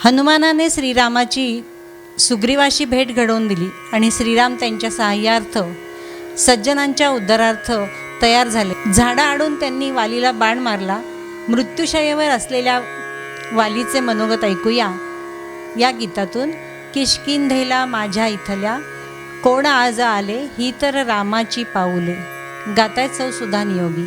हनुमानाने श्रीरामाची सुग्रीवाशी भेट घडवून दिली आणि श्रीराम त्यांच्या सहाय्यार्थ सज्जनांच्या उद्धारार्थ तयार झाले. झाडाआडून त्यांनी वालीला बाण मारला. मृत्यूशय्येवर असलेल्या वालीचे मनोगत ऐकूया या गीतातून. किष्किंधेला माझ्या इथल्या कोण आज आले, ही तर रामाची पाऊले. गातायत सौ सुधा नियोगी.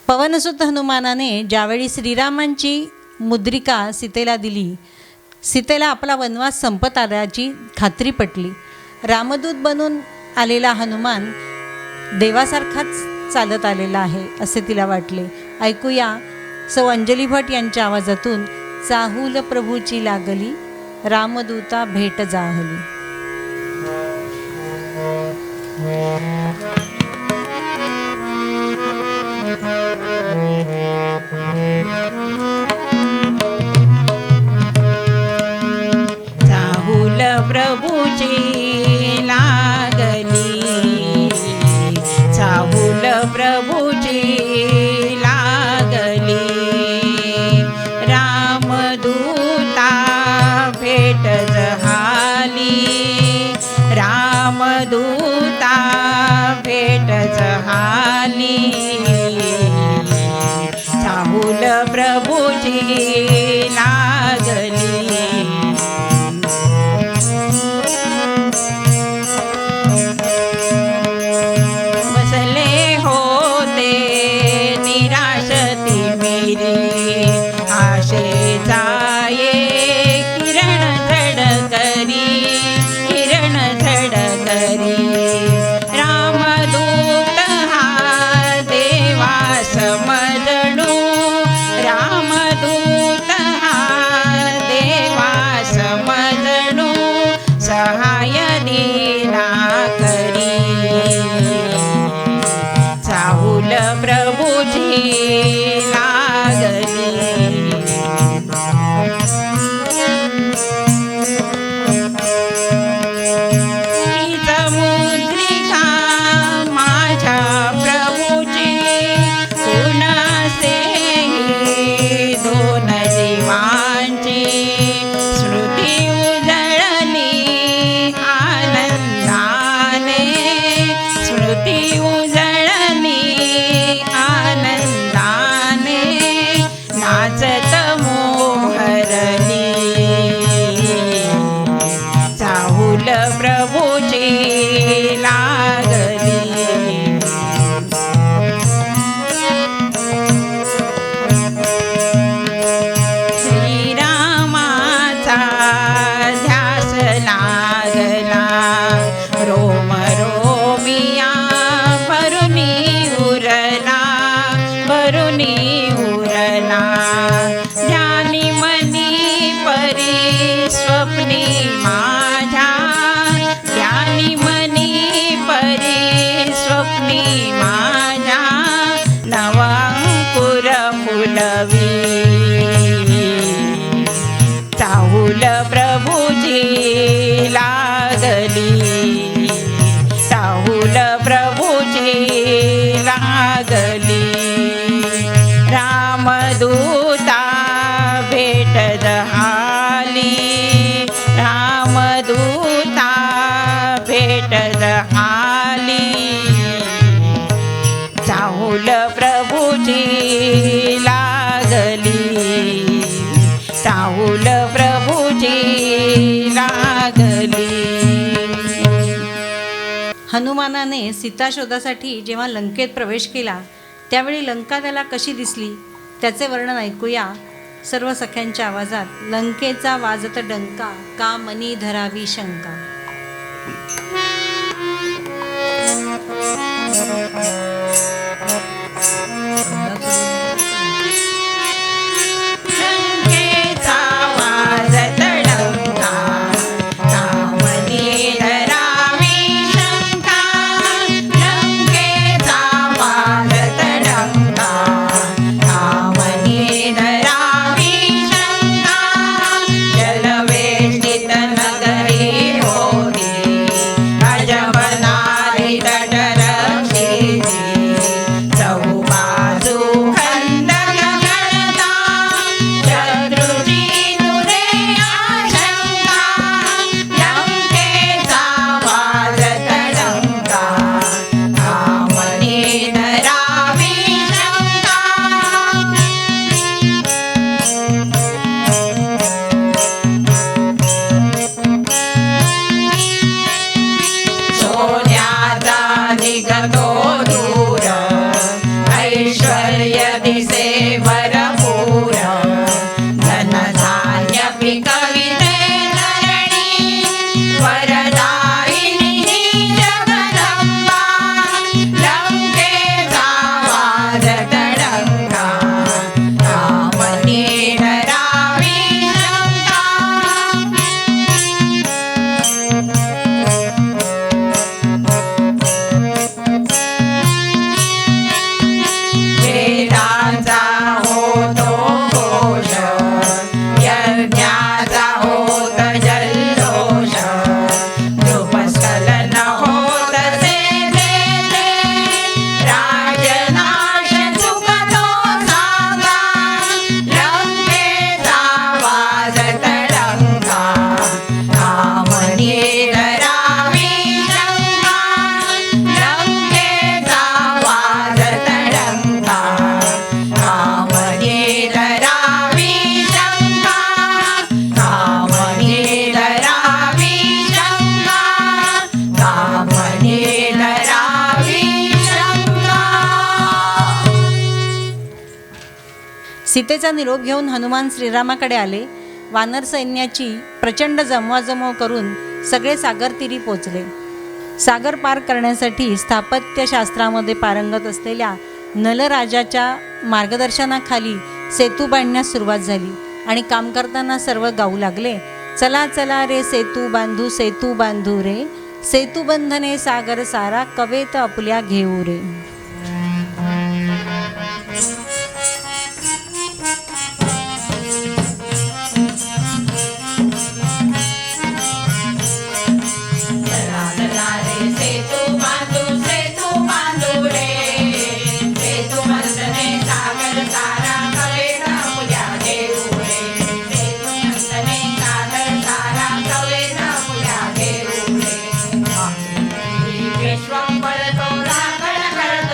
पवनसुत हनुमानाने ज्यावेळी श्रीरामांची मुद्रिका सीतेला दिली, सीतेला आपला वनवास संपत आल्याची खात्री पटली. रामदूत बनून आलेला हनुमान देवासारखाच चालत आलेला आहे असे तिला वाटले. ऐकूया सौ अंजली भट यांच्या आवाजातून. चाहूल प्रभूची लागली, रामदूता भेट जाहली. चाहूल प्रभूची लागली, चाहूल प्रभूची लागली, रामदूता भेट जहाली, रामदूता भेट जहाली. चाहूल प्रभूची लागली, बसले होते निराश तिमिरी, आशेचा किरण झडकरी, किरण झडकरी. रामदूत हा देवा समजणू, रामदूत स्वप्नी माझ्या ज्ञानी मनी परी स्वप्नी माझ्या नवांकुर फुलवी चाहुल प्रभुजी लागली चाहुल प्रभुजी लागली रामदूता भेट दहाली रामदूता भेट दहाली चाहुल प्रभुजी लागली चाहुल प्रभुजी लागली. हनुमानाने सीता शोधासाठी जेव्हा लंकेत प्रवेश केला त्यावेळी लंका त्याला कशी दिसली त्याचे वर्णन ऐकूया सर्व सख्यांच्या आवाजात. लंकेचा वाजत डंका का मनी धरावी शंका. लंकेचा वाजत डंका कामनी धरावी शंका लंकेचा वाजत डंका कामनी धरावी शंका जलवेष्टित नगरी होती अजबनारी तटरक्षिती चौबाजू खंडक गणता शत्रूची दुरे आशंका लंकेचा वाजत डंका कामनी धरावी शंका. सोन्याचा निघतो दूर ऐश्वर्य दिसे भरपूर धनधान्य पिकविते धरणी वरदायिनी ही जगदंबा लंकेचा वाजत डंका कामनी धरावी शंका. वेदांचा होतो घोष यज्ञाचा होत जल्लोष नृपस्खलन होत से राजनाश चुकतो सांगा लंकेचा वाजत डंका कामनी धरावी शंका लंकेचा वाजत डंका कामनी धरावी शंका कामनी धरावी शंका कामनी धरावी शंका. सीतेचा निरोप घेऊन हनुमान श्रीरामाकडे आले. वानर सैन्याची प्रचंड जमवाजमव करून सगळे सागर तीरी पोचले. सागर पार करण्यासाठी स्थापत्यशास्त्रामध्ये पारंगत असलेल्या नलराजाच्या मार्गदर्शनाखाली सेतू बांधण्यास सुरुवात झाली आणि काम करताना सर्व गाऊ लागले. चला चला रे सेतू बांधू रे सेतू बंधने सागर सारा कवेत आपल्या घेऊ रे. चला चला रे सेतू बांधू रे सेतू बंधने सागर सारा कवेत आपल्या घेऊ रे सेतू बंधने सागर सारा कवेत आपल्या घेऊ रे. विश्वंभर तो राखण करतो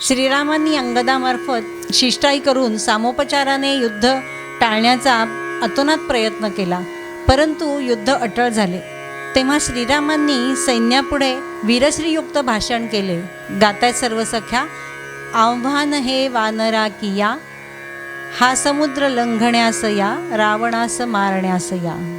श्रीरामांनी अंगदामार्फत शिष्टाई करून सामोपचाराने युद्ध टाळण्याचा अतोनात प्रयत्न केला, परंतु युद्ध अटळ झाले. तेव्हा श्रीरामांनी सैन्यापुढे वीरश्रीयुक्त भाषण केले. गाताय सर्व सख्या. आव्हान हे वानरा किया, हा समुद्र लंघण्यास या, रावणास मारण्यास या.